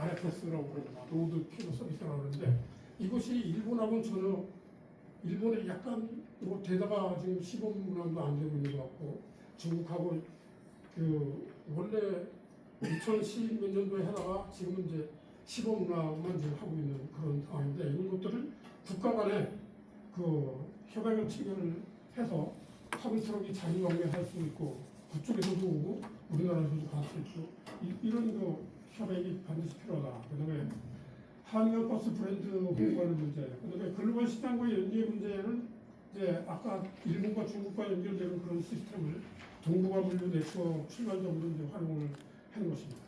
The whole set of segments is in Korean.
RFS라고 그럽니다. 로드 피로 서비스라고 그러는데 이것이 일본하고는 전혀 일본에 약간 뭐 되다가 지금 시범운항도 안 되고 있는 것 같고 중국하고 그 원래 2010 몇 년도에 하다가 지금은 이제 시범운항만 지금 하고 있는 그런 상황인데 이런 것들을 국가 간에 그 협약을 체결을 해서 터미트럭이 자유항해할 수 있고 그쪽에서도 오고 우리나라에서도 갈 수 있고 이런 그 협약이 반드시 필요하다. 그다음에 한강 버스 브랜드 홍보하는 문제, 그다음에 글로벌 시장과의 연계 문제는 이제 아까 일본과 중국과 연결되는 그런 시스템을 동북아 물류 네트워크 출발적으로 이제 활용을 하는 것입니다.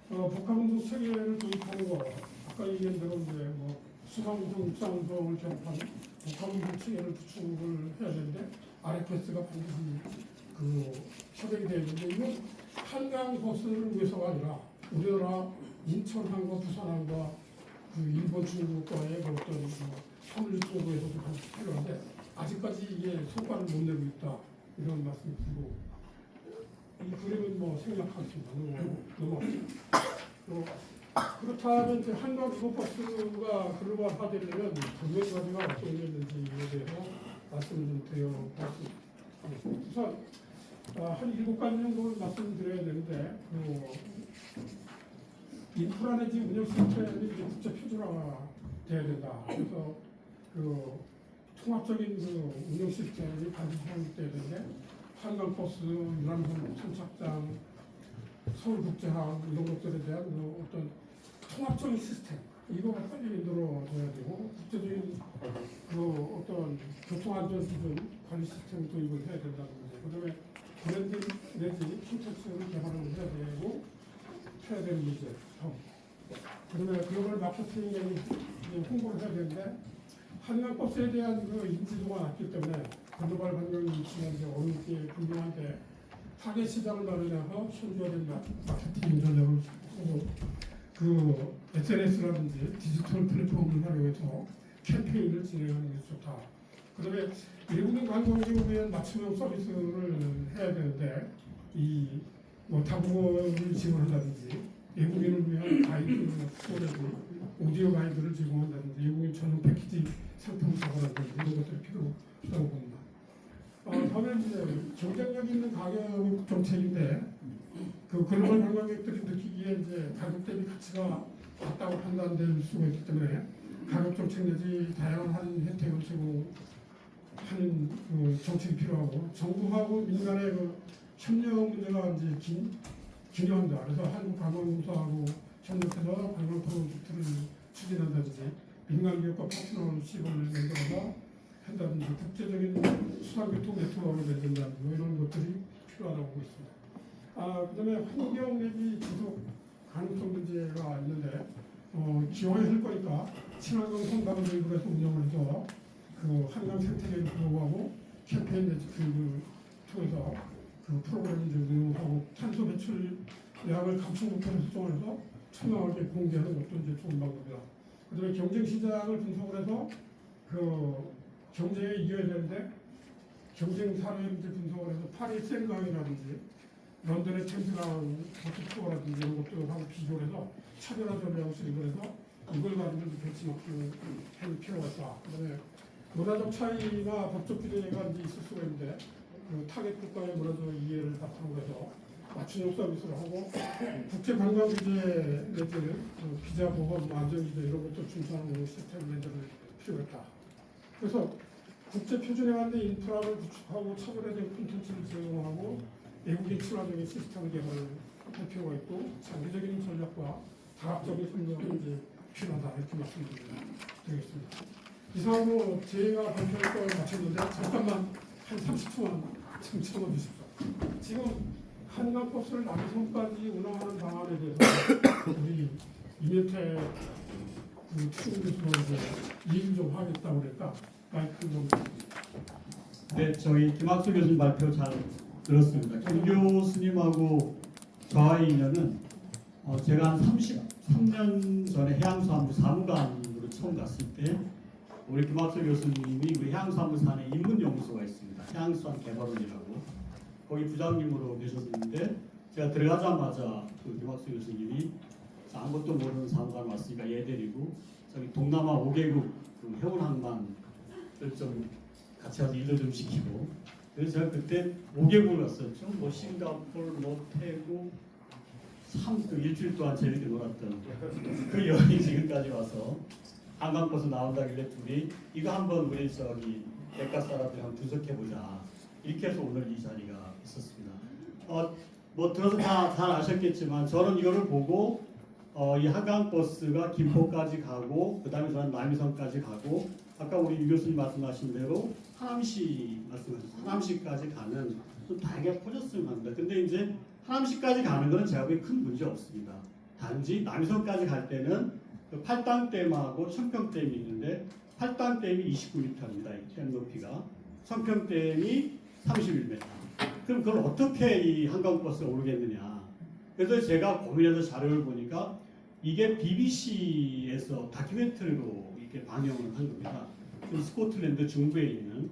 복합운송 체계를 도입하는 거, 아까 얘기한 대로 이제 뭐 수상운송, 육상운송을 결합한 복합운송 체계를 구축을 해야 되는데 RFS가 반드시 그 협약이 되어 있는데 이건 한강 버스를 위해서가 아니라 우리나라 인천항과 부산항과 그 일본 중국과의 그 어떤 화물 유통도에서도 반드시 필요한데 아직까지 이게 성과를 못 내고 있다 이런 말씀을 드리고 이 그림은 뭐 생략하겠습니다. 너무 그렇다면 이제 한강 국어버스가 글로벌화되려면 몇 가지가 어떤 게 있는지에 대해서 말씀을 좀 드려보겠습니다. 우선 한 7가지 정도를 말씀드려야 되는데 인프라 내지 운영 시스템이 이제 국제 표준화가 돼야 된다. 그래서 그 통합적인 그 운영 시스템이 반드시 확립돼야 되는데 한강버스, 유람선 선착장, 서울국제항 이런 것들에 대한 그 어떤 통합적인 시스템 이거가 빨리 만들어져야 되고 국제적인 그 어떤 교통안전 기준 관리 시스템 도입을 해야 된다는 문제. 그다음에 브랜드 내지 콘텐츠를 개발을 해야 되고 해야 되는 문제. 그다음에 글로벌 마케팅에 홍보를 해야 되는데 한강버스에 대한 그 인지도가 낮기 때문에 글로벌 환경 위치는 이제 어느 게 분명한데 타겟 시장을 마련해서 현저한 마케팅 전략을 하고 그 SNS라든지 디지털 플랫폼을 활용해서 캠페인을 진행하는 게 좋다. 그다음에 외국인 관광객을 위한 맞춤형 서비스를 해야 되는데 이 뭐 다국어를 지원한다든지 외국인을 위한 가이드 스토리지 오디오 가이드를 제공한다든지 외국인 전용 패키지 상품 사고라든지 이런 것들이 필요하다고 봅니다. 다음에 이제 경쟁력 있는 가격 정책인데 그 글로벌 관광객들이 느끼기에 이제 가격 대비 가치가 낮다고 판단될 수가 있기 때문에 가격 정책 내지 다양한 혜택을 제공하는 그 정책이 필요하고 정부하고 민간의 그 협력 문제가 이제 긴요한다. 그래서 한국관광공사하고 협력해서 관광 프로젝트를 추진한다든지 민간 기업과 파트너십을 만들어서 한다든지 국제적인 수상교통 네트워크를 만든다든지 뭐 이런 것들이 필요하다고 보고 있습니다. 그다음에 환경 내지 지속 가능성 문제가 있는데 기왕에 할 거니까 친환경 성당을 도입을 해서 운영을 해서 그 한강 생태계를 보호하고 캠페인 내지 교육을 통해서 그 프로그램을 운영하고 탄소 배출량을 감축 목표를 설정해서 투명하게 공개하는 것도 이제 좋은 방법이다. 그다음에 경쟁 시장을 분석을 해서 그 경쟁에 이겨야 되는데 경쟁 사례를 이제 분석을 해서 파리 센강이라든지 런던의 템스강 버스투어라든지 이런 것들하고 비교를 해서 차별화 전략을 수립을 해서 이걸 가지고 벤치마킹을 할 필요가 있다. 그다음에 문화적 차이나 법적 규제가 이제 있을 수가 있는데 그 타겟 국가의 문화적 이해를 바탕으로 해서 맞춤형 서비스를 하고 국제 관광 규제 내지 비자 보험 안전 규제 이런 것도 준수하는 시스템을 만들 필요가 있다. 그래서 국제 표준에 맞는 인프라를 구축하고 차별화된 콘텐츠를 제공하고 외국인 친화적인 시스템 개발을 할 필요가 있고 장기적인 전략과 다각적인 협력이 이제 필요하다 이렇게 말씀드리겠습니다. 이상으로 제가 발표할 걸 마쳤는데 잠깐만 한 30초만 좀 채워주십시오. 지금 한강버스를 남성까지 운항하는 방안에 대해서 우리 이명태 그 추구 교수님한테 얘기 좀 하겠다고 그랬다. 마이크 좀. 네, 저희 김학수 교수님 발표 잘 들었습니다. 김 교수님하고 저와의 인연은 제가 한 33년 전에 해양수산부 사무관으로 처음 갔을 때 우리 김학수 교수님이 우리 해양수산부산에 인문연구소가 있습니다. 해양수산 개발원이라고 거기 부장님으로 계셨는데 제가 들어가자마자 그 김학수 교수님이 아무것도 모르는 사무관 왔으니까 얘 데리고 저기 동남아 5개국 그 해운항만을 좀 같이 가서 일도 좀 시키고 그래서 제가 그때 5개국을 갔었죠. 뭐 싱가포르, 뭐 태국 참 그 일주일 동안 재밌게 놀았던 그 여행이 지금까지 와서 한강버스 나온다길래 둘이 이거 한번 우리 저기 백가 사람들 한번 분석해 보자 이렇게 해서 오늘 이 자리가 있었습니다. 뭐 들어서 다 아셨겠지만 저는 이거를 보고 이 한강버스가 김포까지 가고 그 다음에 저는 남이섬까지 가고 아까 우리 유 교수님 말씀하신 대로 하남시 말씀하셨죠. 하남시까지 가는 좀 다양하게 퍼졌으면 합니다. 근데 이제 하남시까지 가는 것은 제가 보기엔 큰 문제 없습니다. 단지 남이섬까지 갈 때는 그 팔당댐하고 청평댐이 있는데 팔당댐이 29m입니다. 이 댐 높이가 청평댐이 31m. 그럼 그걸 어떻게 이 한강버스가 오르겠느냐. 그래서 제가 고민해서 자료를 보니까 이게 BBC에서 다큐멘터리로 이렇게 방영을 한 겁니다. 그 스코틀랜드 중부에 있는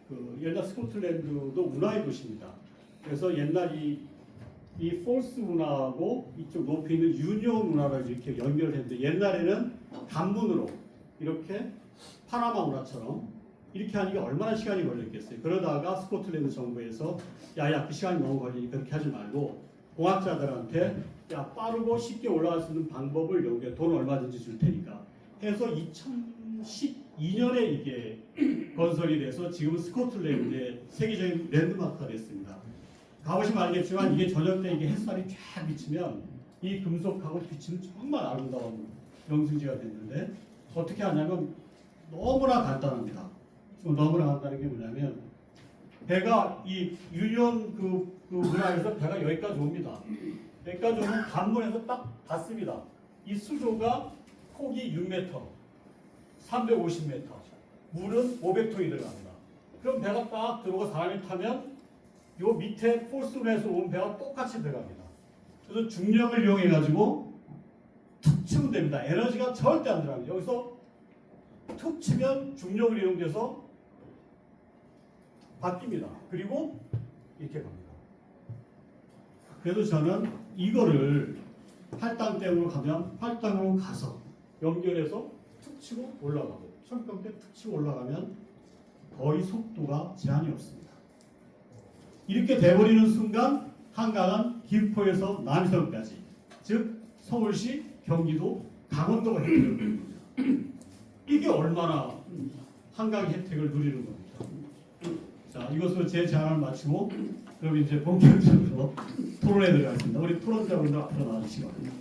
그 옛날 스코틀랜드도 운하의 도시입니다. 그래서 옛날 이 폴스 운하하고 이쪽 높이 있는 유니온 운하를 이렇게 연결했는데 옛날에는 단문으로 이렇게 파나마 운하처럼 이렇게 하니까 얼마나 시간이 걸렸겠어요. 그러다가 스코틀랜드 정부에서 야야 그 시간이 너무 걸리니까 그렇게 하지 말고 공학자들한테 야 빠르고 쉽게 올라갈 수 있는 방법을 여기에 돈 얼마든지 줄 테니까 해서 2012년에 이게 건설이 돼서 지금은 스코틀랜드의 세계적인 랜드마크가 됐습니다. 가보시면 알겠지만 이게 저녁 때 이게 햇살이 쫙 비치면 이 금속하고 비치는 정말 아름다운 영승지가 됐는데 어떻게 하냐면 너무나 간단합니다. 너무나 간단한 게 뭐냐면 배가 이 유니온 그 문화에서 배가 여기까지 옵니다. 여기까지 오면 관문에서 딱 닿습니다. 이 수조가 폭이 6m, 350m, 물은 500톤이 들어갑니다. 그럼 배가 딱 들어오고 사람이 타면 요 밑에 폴스론에서 온 배가 똑같이 들어갑니다. 그래서 중력을 이용해 가지고 툭 치면 됩니다. 에너지가 절대 안 들어갑니다. 여기서 툭 치면 중력을 이용해서 바뀝니다. 그리고 이렇게 갑니다. 그래서 저는 이거를 팔당댐으로 가면 팔당으로 가서 연결해서 툭 치고 올라가고 청평댐 툭 치고 올라가면 거의 속도가 제한이 없습니다. 이렇게 돼버리는 순간 한강은 김포에서 남이섬까지 즉 서울시, 경기도, 강원도가 혜택을 누리는 겁니다. 이게 얼마나 한강 혜택을 누리는 겁니다. 자, 이것으로 제 제안을 마치고 그럼 이제 본격적으로 토론에 들어가겠습니다. 우리 토론자분들 앞으로 나와주시기 바랍니다.